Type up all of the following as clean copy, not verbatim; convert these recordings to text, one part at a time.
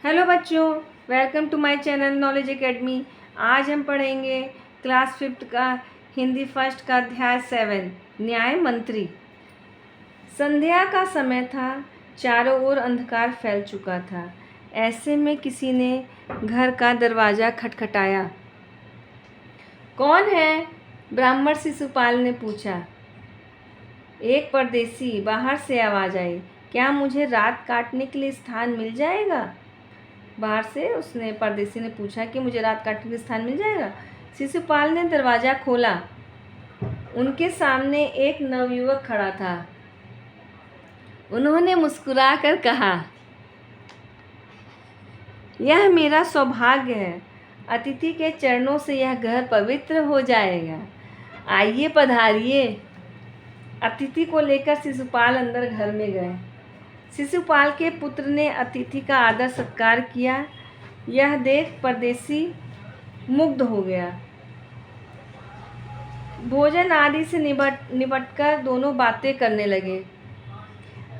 Hello बच्चों, welcome to my channel knowledge academy. आज हम पढ़ेंगे क्लास 5th का हिंदी फर्स्ट का अध्याय 7 न्याय मंत्री। संध्या का समय था, चारों ओर अंधकार फैल चुका था। ऐसे में किसी ने घर का दरवाज़ा खटखटाया। कौन है? ब्राह्मण शिशुपाल ने पूछा। एक परदेसी बाहर से आवाज़ आई। क्या मुझे रात काटने के लिए स्थान मिल जाएगा? बाहर से उसने परदेसी ने पूछा कि मुझे रात काटने के लिए स्थान मिल जाएगा। शिशुपाल ने दरवाज़ा खोला। उनके सामने एक नवयुवक खड़ा था। उन्होंने मुस्कुराकर कहा, यह मेरा सौभाग्य है। अतिथि के चरणों से यह घर पवित्र हो जाएगा। आइए पधारिए। अतिथि को लेकर शिशुपाल अंदर घर में गए। शिशुपाल के पुत्र ने अतिथि का आदर सत्कार किया। यह देख परदेसी मुग्ध हो गया। भोजन आदि से निपटकर दोनों बातें करने लगे।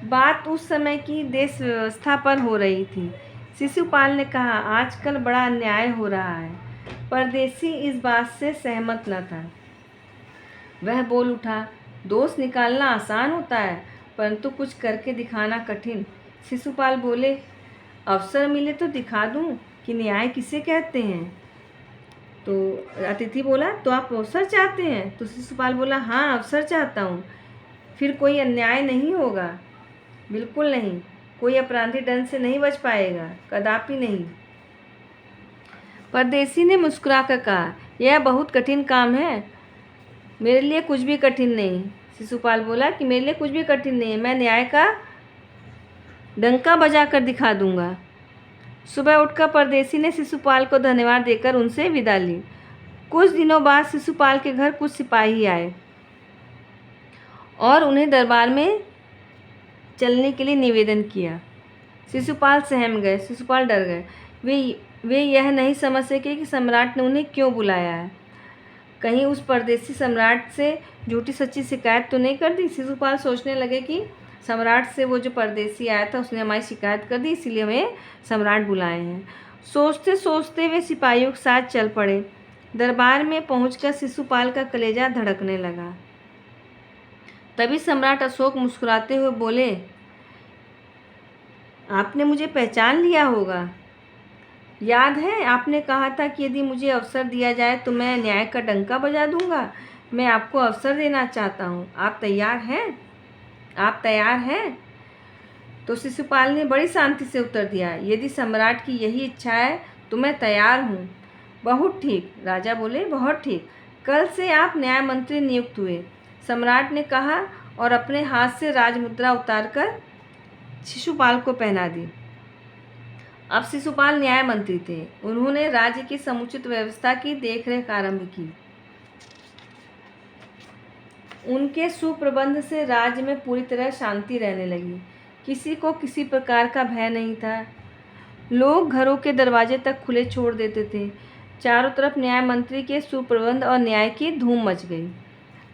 बात उस समय की देश व्यवस्था पर हो रही थी। शिशुपाल ने कहा, आजकल बड़ा अन्याय हो रहा है। परदेसी इस बात से सहमत न था। वह बोल उठा, दोष निकालना आसान होता है, परंतु कुछ करके दिखाना कठिन। शिशुपाल बोले, अवसर मिले तो दिखा दूं कि न्याय किसे कहते हैं। तो अतिथि बोला, तो आप अवसर चाहते हैं? तो शिशुपाल बोला, हाँ, अवसर चाहता हूँ। फिर कोई अन्याय नहीं होगा, बिल्कुल नहीं। कोई अपराधी दंड से नहीं बच पाएगा, कदापि नहीं। परदेसी ने मुस्कुराकर कहा, यह बहुत कठिन काम है। मेरे लिए कुछ भी कठिन नहीं। शिशुपाल बोला कि मेरे लिए कुछ भी कठिन नहीं है, मैं न्याय का डंका बजा कर दिखा दूंगा। सुबह उठकर परदेसी ने शिशुपाल को धन्यवाद देकर उनसे विदा ली। कुछ दिनों बाद शिशुपाल के घर कुछ सिपाही आए और उन्हें दरबार में चलने के लिए निवेदन किया। शिशुपाल सहम गए। शिशुपाल डर गए। वे यह नहीं समझ सके कि सम्राट ने उन्हें क्यों बुलाया है। कहीं उस परदेसी सम्राट से झूठी सच्ची शिकायत तो नहीं कर दी। शिशुपाल सोचने लगे कि सम्राट से वो जो परदेसी आया था उसने हमारी शिकायत कर दी, इसीलिए हमें सम्राट बुलाए हैं। सोचते सोचते वे सिपाहियों के साथ चल पड़े। दरबार में पहुंचकर शिशुपाल का कलेजा धड़कने लगा। तभी सम्राट अशोक मुस्कुराते हुए बोले, आपने मुझे पहचान लिया होगा। याद है, आपने कहा था कि यदि मुझे अवसर दिया जाए तो मैं न्याय का डंका बजा दूंगा। मैं आपको अवसर देना चाहता हूँ। आप तैयार हैं? आप तैयार हैं? तो शिशुपाल ने बड़ी शांति से उत्तर दिया, यदि सम्राट की यही इच्छा है तो मैं तैयार हूँ। बहुत ठीक, राजा बोले, बहुत ठीक। कल से आप न्याय मंत्री नियुक्त हुए, सम्राट ने कहा और अपने हाथ से राजमुद्रा उतारकर शिशुपाल को पहना दी। अब शिशुपाल न्याय मंत्री थे। उन्होंने राज्य की समुचित व्यवस्था की देखरेख आरंभ की। उनके सुप्रबंध से राज्य में पूरी तरह शांति रहने लगी। किसी को किसी प्रकार का भय नहीं था। लोग घरों के दरवाजे तक खुले छोड़ देते थे। चारों तरफ न्याय मंत्री के सुप्रबंध और न्याय की धूम मच गई।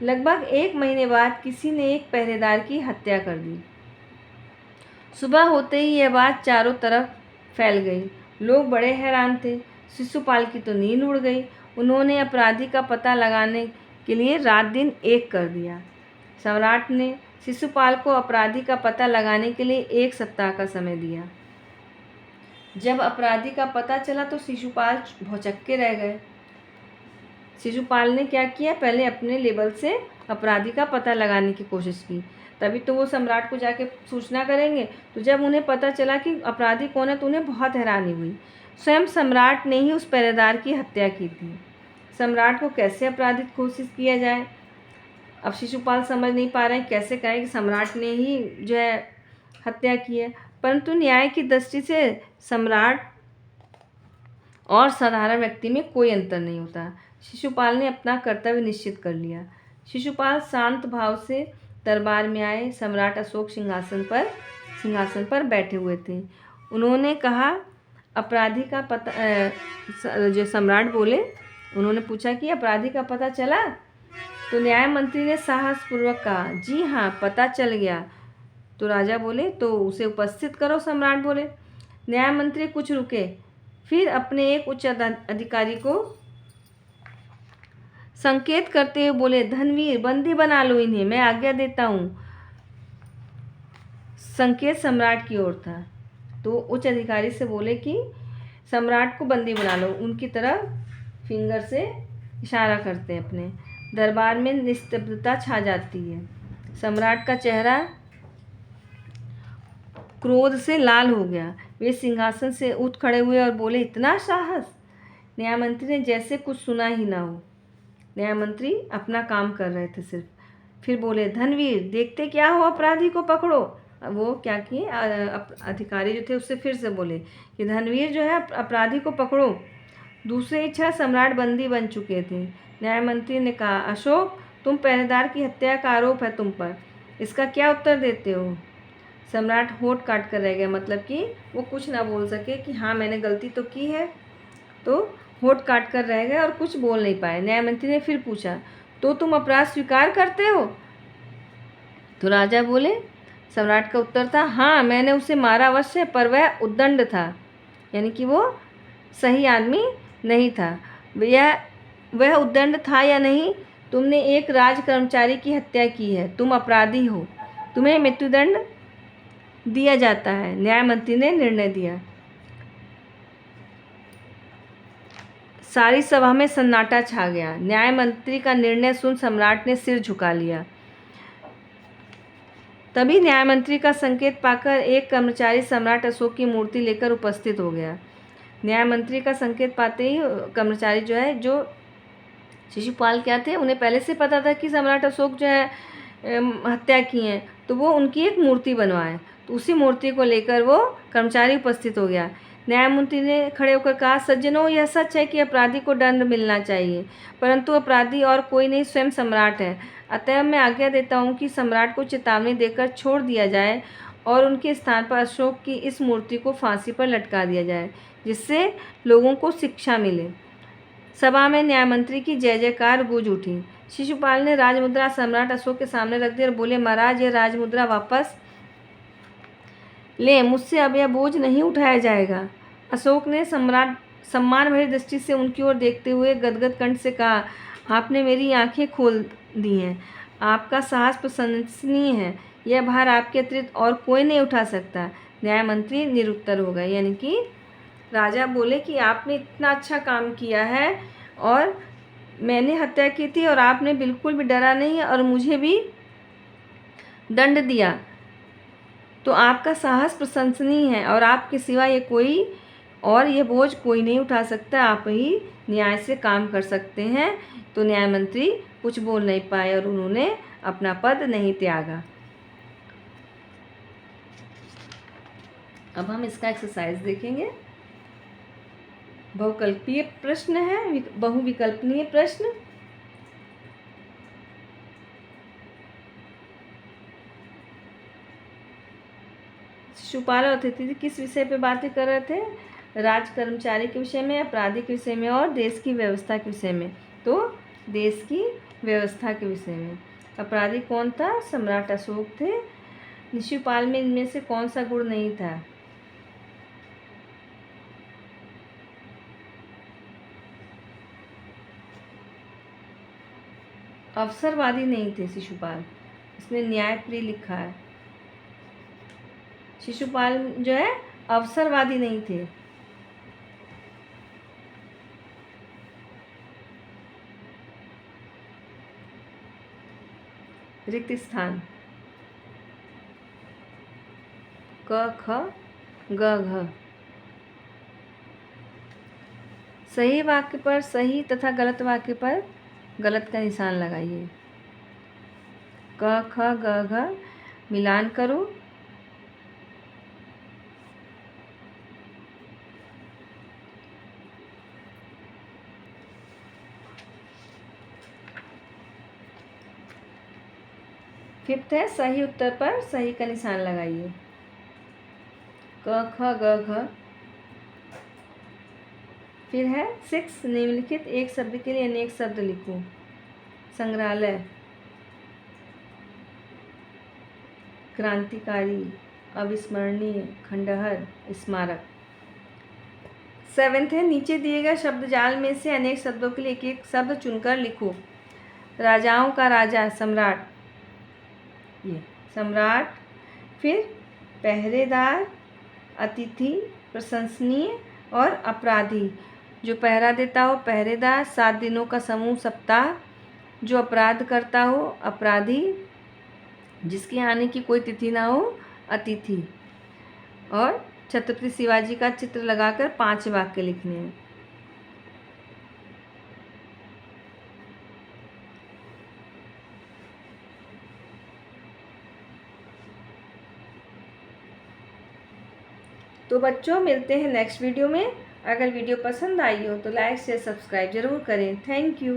लगभग 1 महीने बाद किसी ने एक पहरेदार की हत्या कर दी। सुबह होते ही यह बात चारों तरफ फैल गई। लोग बड़े हैरान थे। शिशुपाल की तो नींद उड़ गई। उन्होंने अपराधी का पता लगाने के लिए रात दिन एक कर दिया। सम्राट ने शिशुपाल को अपराधी का पता लगाने के लिए 1 सप्ताह का समय दिया। जब अपराधी का पता चला तो शिशुपाल भौचक्के रह गए। शिशुपाल ने क्या किया, पहले अपने लेवल से अपराधी का पता लगाने की कोशिश की, तभी तो वो सम्राट को जाके सूचना करेंगे। तो जब उन्हें पता चला कि अपराधी कौन है तो उन्हें बहुत हैरानी हुई। स्वयं सम्राट ने ही उस पहरेदार की हत्या की थी। सम्राट को कैसे अपराधित घोषित किया जाए? अब शिशुपाल समझ नहीं पा रहे हैं कैसे कहें कि सम्राट ने ही जो है हत्या की है। परंतु न्याय की दृष्टि से सम्राट और साधारण व्यक्ति में कोई अंतर नहीं होता। शिशुपाल ने अपना कर्तव्य निश्चित कर लिया। शिशुपाल शांत भाव से दरबार में आए। सम्राट अशोक सिंहासन पर बैठे हुए थे। उन्होंने कहा, अपराधी का पता जो सम्राट बोले, उन्होंने पूछा कि अपराधी का पता चला? तो न्याय मंत्री ने साहसपूर्वक कहा, जी हाँ, पता चल गया। तो राजा बोले, तो उसे उपस्थित करो। सम्राट बोले। न्याय मंत्री कुछ रुके, फिर अपने एक उच्च अधिकारी को संकेत करते हुए बोले, धनवीर बंदी बना लो इन्हें, मैं आज्ञा देता हूँ। संकेत सम्राट की ओर था, तो उच्च अधिकारी से बोले कि सम्राट को बंदी बना लो। उनकी तरफ फिंगर से इशारा करते हैं अपने। दरबार में निस्तब्धता छा जाती है। सम्राट का चेहरा क्रोध से लाल हो गया। वे सिंहासन से उठ खड़े हुए और बोले, इतना साहस? न्यायमंत्री ने जैसे कुछ सुना ही ना हो। न्यायमंत्री अपना काम कर रहे थे सिर्फ। फिर बोले, धनवीर देखते क्या हो, अपराधी को पकड़ो। वो क्या किए, अधिकारी जो थे उससे फिर से बोले कि धनवीर जो है अपराधी को पकड़ो। दूसरे इच्छा सम्राट बंदी बन चुके थे। न्यायमंत्री ने कहा, अशोक तुम पहरेदार की हत्या का आरोप है तुम पर, इसका क्या उत्तर देते हो? सम्राट होठ काट कर रह गया, मतलब कि वो कुछ ना बोल सके कि हाँ मैंने गलती तो की है, तो होठ काट कर रह गए और कुछ बोल नहीं पाए। न्यायमंत्री ने फिर पूछा, तो तुम अपराध स्वीकार करते हो? तो राजा बोले, सम्राट का उत्तर था, हाँ मैंने उसे मारा अवश्य, पर वह उद्दंड था, यानी कि वो सही आदमी नहीं था। वह उद्दंड था या नहीं, तुमने एक राज कर्मचारी की हत्या की है, तुम अपराधी हो, तुम्हें मृत्युदंड दिया जाता है। न्यायमंत्री ने निर्णय दिया। सारी सभा में सन्नाटा छा गया। न्यायमंत्री का निर्णय सुन सम्राट ने सिर झुका लिया। तभी न्यायमंत्री का संकेत पाकर एक कर्मचारी सम्राट अशोक की मूर्ति लेकर उपस्थित हो गया। न्यायमंत्री का संकेत पाते ही कर्मचारी जो है, जो शिशुपाल क्या थे, उन्हें पहले से पता था कि सम्राट अशोक जो है हत्या की हैं, तो वो उनकी एक मूर्ति बनवाए। तो उसी मूर्ति को लेकर वो कर्मचारी उपस्थित हो गया। न्यायमूर्ति ने खड़े होकर कहा, सज्जनों यह सच है कि अपराधी को दंड मिलना चाहिए, परंतु अपराधी और कोई नहीं स्वयं सम्राट है। अतः मैं आज्ञा देता हूँ कि सम्राट को चेतावनी देकर छोड़ दिया जाए और उनके स्थान पर अशोक की इस मूर्ति को फांसी पर लटका दिया जाए, जिससे लोगों को शिक्षा मिले। सभा में न्यायमंत्री की जय जयकार गूंज उठी। शिशुपाल ने राजमुद्रा सम्राट अशोक के सामने रख दी और बोले, महाराज यह राजमुद्रा वापस ले, मुझसे अब यह बोझ नहीं उठाया जाएगा। अशोक ने सम्राट सम्मान भरी दृष्टि से उनकी ओर देखते हुए गदगद कंठ से कहा, आपने मेरी आंखें खोल दी हैं, आपका साहस प्रशंसनीय है, यह भार आपके अतिरिक्त और कोई नहीं उठा सकता। न्यायमंत्री निरुत्तर हो गए, यानी कि राजा बोले कि आपने इतना अच्छा काम किया है और मैंने हत्या की थी और आपने बिल्कुल भी डरा नहीं और मुझे भी दंड दिया, तो आपका साहस प्रशंसनीय है और आपके सिवा ये बोझ कोई नहीं उठा सकता, आप ही न्याय से काम कर सकते हैं। तो न्यायमंत्री कुछ बोल नहीं पाए और उन्होंने अपना पद नहीं त्यागा। अब हम इसका एक्सरसाइज देखेंगे। बहुकल्पीय प्रश्न है, बहुविकल्पनीय प्रश्न। शिशुपाल और अतिथि किस विषय पे बातें कर रहे थे? राज कर्मचारी के विषय में, अपराधी के विषय में और देश की व्यवस्था के विषय में। तो देश की व्यवस्था के विषय में। अपराधी कौन था? सम्राट अशोक थे। शिशुपाल में इनमें से कौन सा गुण नहीं था? अवसरवादी नहीं थे शिशुपाल, इसमें न्यायप्रिय लिखा है। शिशुपाल जो है अवसरवादी नहीं थे। रिक्त स्थान क ख ग घ। सही वाक्य पर सही तथा गलत वाक्य पर गलत का निशान लगाइए। क ख ग घ मिलान करो। फिफ्थ है सही उत्तर पर सही का निशान लगाइए। क ख ग घ। फिर है 6 निम्नलिखित एक शब्द के लिए अनेक शब्द लिखो। संग्रहालय, क्रांतिकारी, अविस्मरणीय, खंडहर, स्मारक। 7th है, नीचे दिए गए शब्द जाल में से अनेक शब्दों के लिए एक एक शब्द चुनकर लिखो। राजाओं का राजा, सम्राट, ये सम्राट। फिर पहरेदार, अतिथि, प्रशंसनीय और अपराधी। जो पहरा देता हो पहरेदार, 7 दिनों का समूह सप्ताह। जो अपराध करता हो अपराधी, जिसके आने की कोई तिथि ना हो अतिथि। और छत्रपति शिवाजी का चित्र लगाकर 5 वाक्य लिखने हैं। तो बच्चों मिलते हैं नेक्स्ट वीडियो में। अगर वीडियो पसंद आई हो तो लाइक शेयर सब्सक्राइब ज़रूर करें। Thank you.